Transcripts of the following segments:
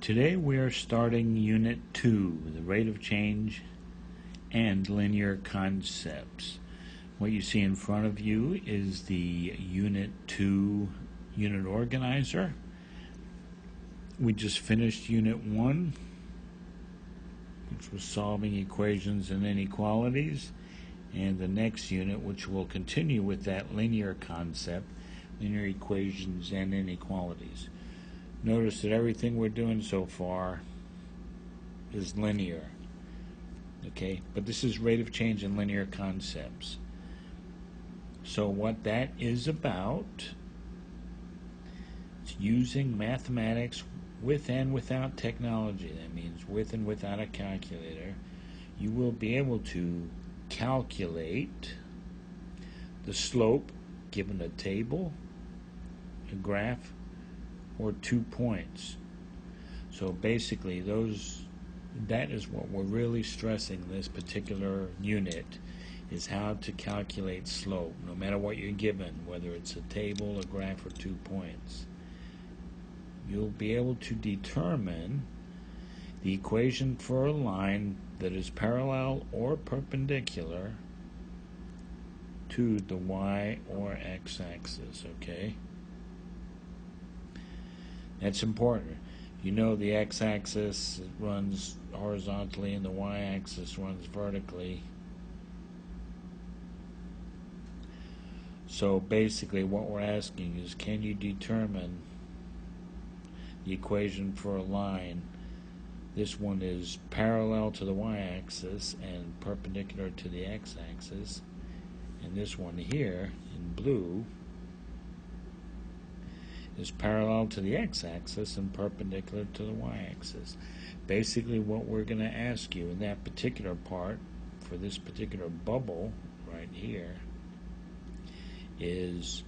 Today we are starting Unit 2, the rate of change and linear concepts. What you see in front of you is the Unit 2 unit organizer. We just finished Unit 1, which was solving equations and inequalities, and the next unit, which will continue with that linear concept, linear equations and inequalities. Notice that everything we're doing so far is linear, okay? But this is rate of change in linear concepts. So what that is about is using mathematics with and without technology. That means with and without a calculator. You will be able to calculate the slope given a table, a graph, or 2 points. So basically that is what we're really stressing this particular unit, is how to calculate slope, no matter what you're given, whether it's a table, a graph, or 2 points. You'll be able to determine the equation for a line that is parallel or perpendicular to the y or x axis, okay? That's important. You know the x-axis runs horizontally and the y-axis runs vertically. So basically what we're asking is, can you determine the equation for a line? This one is parallel to the y-axis and perpendicular to the x-axis. And this one here in blue is parallel to the x-axis and perpendicular to the y-axis. Basically what we're going to ask you in that particular part, for this particular bubble right here, is,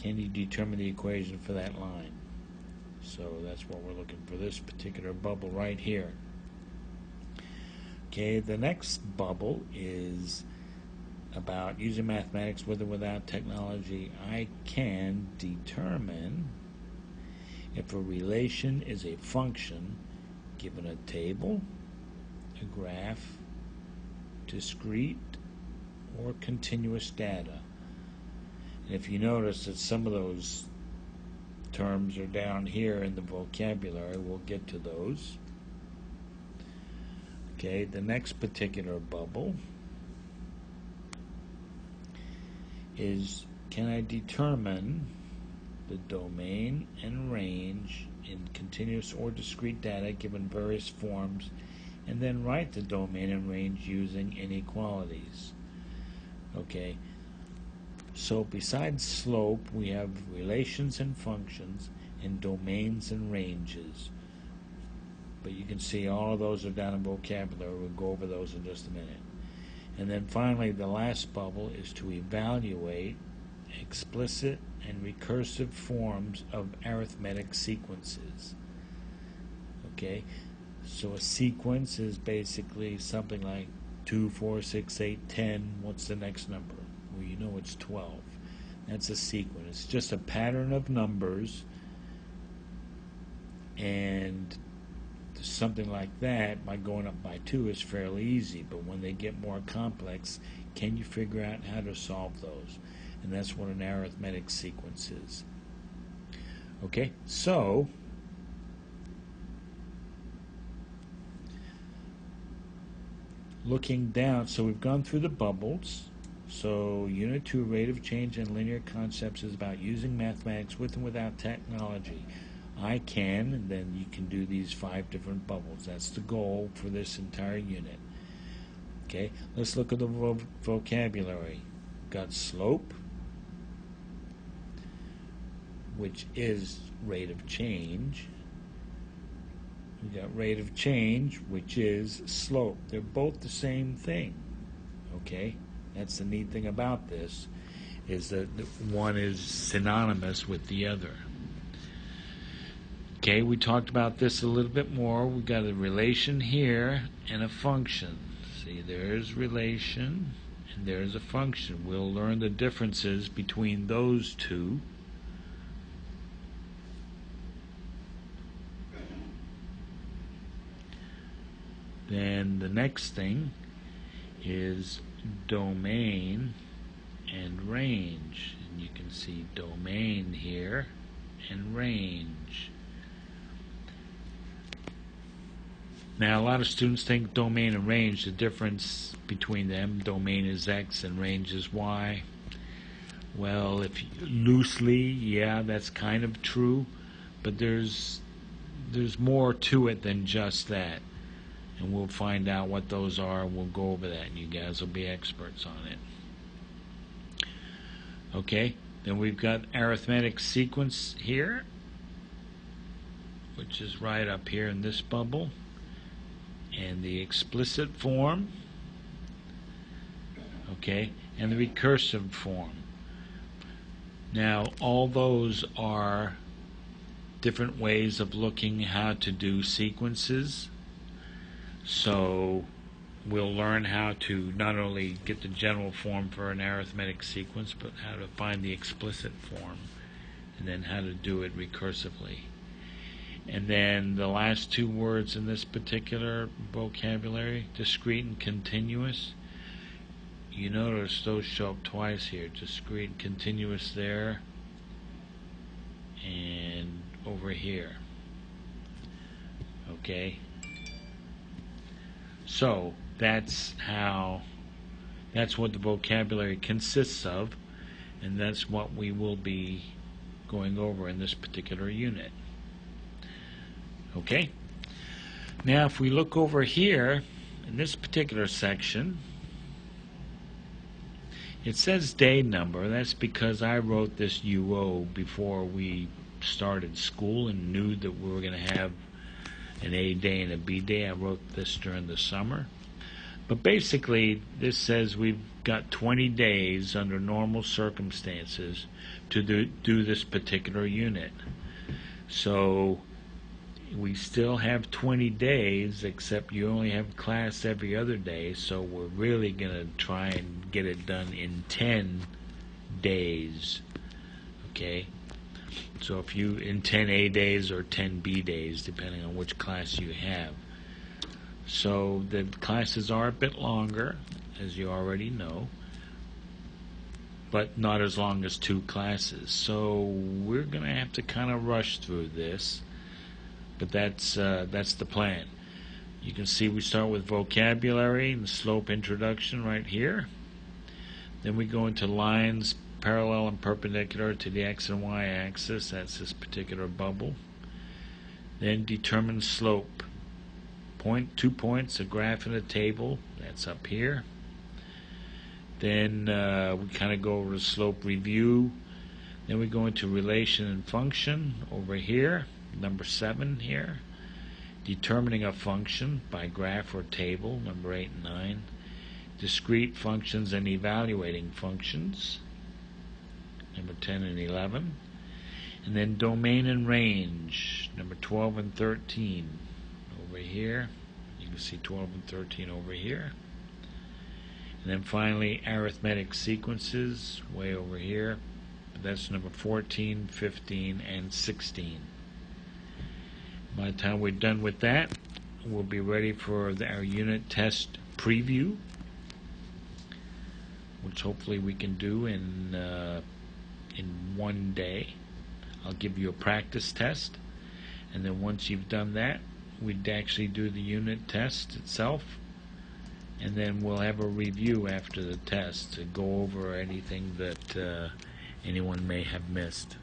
can you determine the equation for that line? So that's what we're looking for, this particular bubble right here. Okay, the next bubble is about using mathematics with or without technology. I can determine if a relation is a function given a table, a graph, discrete, or continuous data. And if you notice that some of those terms are down here in the vocabulary, we'll get to those. Okay, the next particular bubble is, can I determine the domain and range in continuous or discrete data given various forms, and then write the domain and range using inequalities. Okay, so besides slope, we have relations and functions, and domains and ranges. But you can see all of those are down in vocabulary. We'll go over those in just a minute. And then finally, the last bubble is to evaluate explicit and recursive forms of arithmetic sequences. Okay, so a sequence is basically something like 2, 4, 6, 8, 10. What's the next number? Well, you know it's 12. That's a sequence. It's just a pattern of numbers, and something like that, by going up by 2, is fairly easy. But when they get more complex, can you figure out how to solve those? And that's what an arithmetic sequence is. Okay, so looking down, so we've gone through the bubbles. So Unit 2, rate of change and linear concepts, is about using mathematics with and without technology. I can, and then you can do these 5 different bubbles. That's the goal for this entire unit. Okay, let's look at the vocabulary. We've got slope, which is rate of change. We've got rate of change, which is slope. They're both the same thing. Okay, that's the neat thing about this, is that one is synonymous with the other. Okay, we talked about this a little bit more. We've got a relation here and a function. See, there's relation and there's a function. We'll learn the differences between those two. Then the next thing is domain and range. And you can see domain here and range. Now, a lot of students think domain and range, the difference between them, domain is X and range is Y. Well, if loosely, yeah, that's kind of true, but there's more to it than just that. And we'll find out what those are, and we'll go over that, and you guys will be experts on it. Okay, then we've got arithmetic sequence here, which is right up here in this bubble, and the explicit form, okay, and the recursive form. Now, all those are different ways of looking how to do sequences. So we'll learn how to not only get the general form for an arithmetic sequence, but how to find the explicit form, and then how to do it recursively. And then the last two words in this particular vocabulary, discrete and continuous, you notice those show up twice here, discrete and continuous there, and over here. Okay? So that's what the vocabulary consists of, and that's what we will be going over in this particular unit. Okay? Now if we look over here in this particular section, it says day number. That's because I wrote this UO before we started school and knew that we were going to have an A day and a B day. I wrote this during the summer. But basically, this says we've got 20 days under normal circumstances to do this particular unit. So we still have 20 days, except you only have class every other day, so we're really going to try and get it done in 10 days. Okay? So if you, in 10 A days or 10 B days, depending on which class you have. So the classes are a bit longer, as you already know, but not as long as 2 classes. So we're going to have to kind of rush through this. But that's the plan. You can see we start with vocabulary and slope introduction right here. Then we go into lines parallel and perpendicular to the X and Y axis. That's this particular bubble. Then determine slope. 2 points, a graph and a table. That's up here. Then we kind of go over the slope review. Then we go into relation and function over here. Number 7 here, determining a function by graph or table, number 8 and 9, discrete functions and evaluating functions, number 10 and 11, and then domain and range, number 12 and 13 over here. You can see 12 and 13 over here. And then finally arithmetic sequences way over here. That's number 14, 15, and 16. By the time we're done with that, we'll be ready for our unit test preview, which hopefully we can do in one day. I'll give you a practice test, and then once you've done that, we'd actually do the unit test itself, and then we'll have a review after the test to go over anything that anyone may have missed.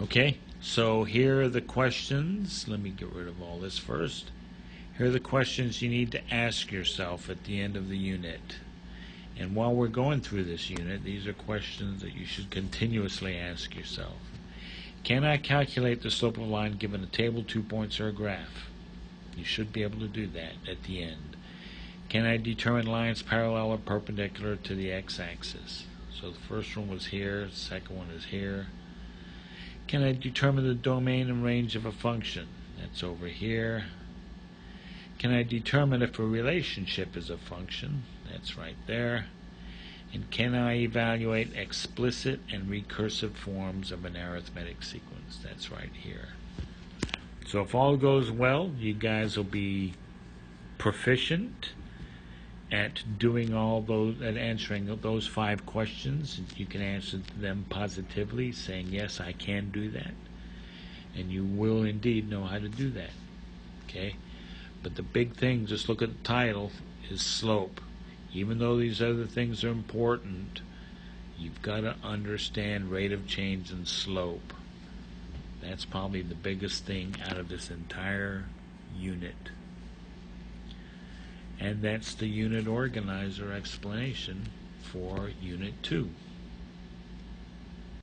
Okay? So here are the questions. Let me get rid of all this first. Here are the questions you need to ask yourself at the end of the unit. And while we're going through this unit, these are questions that you should continuously ask yourself. Can I calculate the slope of a line given a table, 2 points, or a graph? You should be able to do that at the end. Can I determine lines parallel or perpendicular to the x-axis? So the first one was here, the second one is here. Can I determine the domain and range of a function? That's over here. Can I determine if a relationship is a function? That's right there. And can I evaluate explicit and recursive forms of an arithmetic sequence? That's right here. So if all goes well, you guys will be proficient at doing all those, at answering those 5 questions. You can answer them positively, saying, yes, I can do that. And you will indeed know how to do that. Okay? But the big thing, just look at the title, is slope. Even though these other things are important, you've got to understand rate of change and slope. That's probably the biggest thing out of this entire unit. And that's the unit organizer explanation for Unit 2.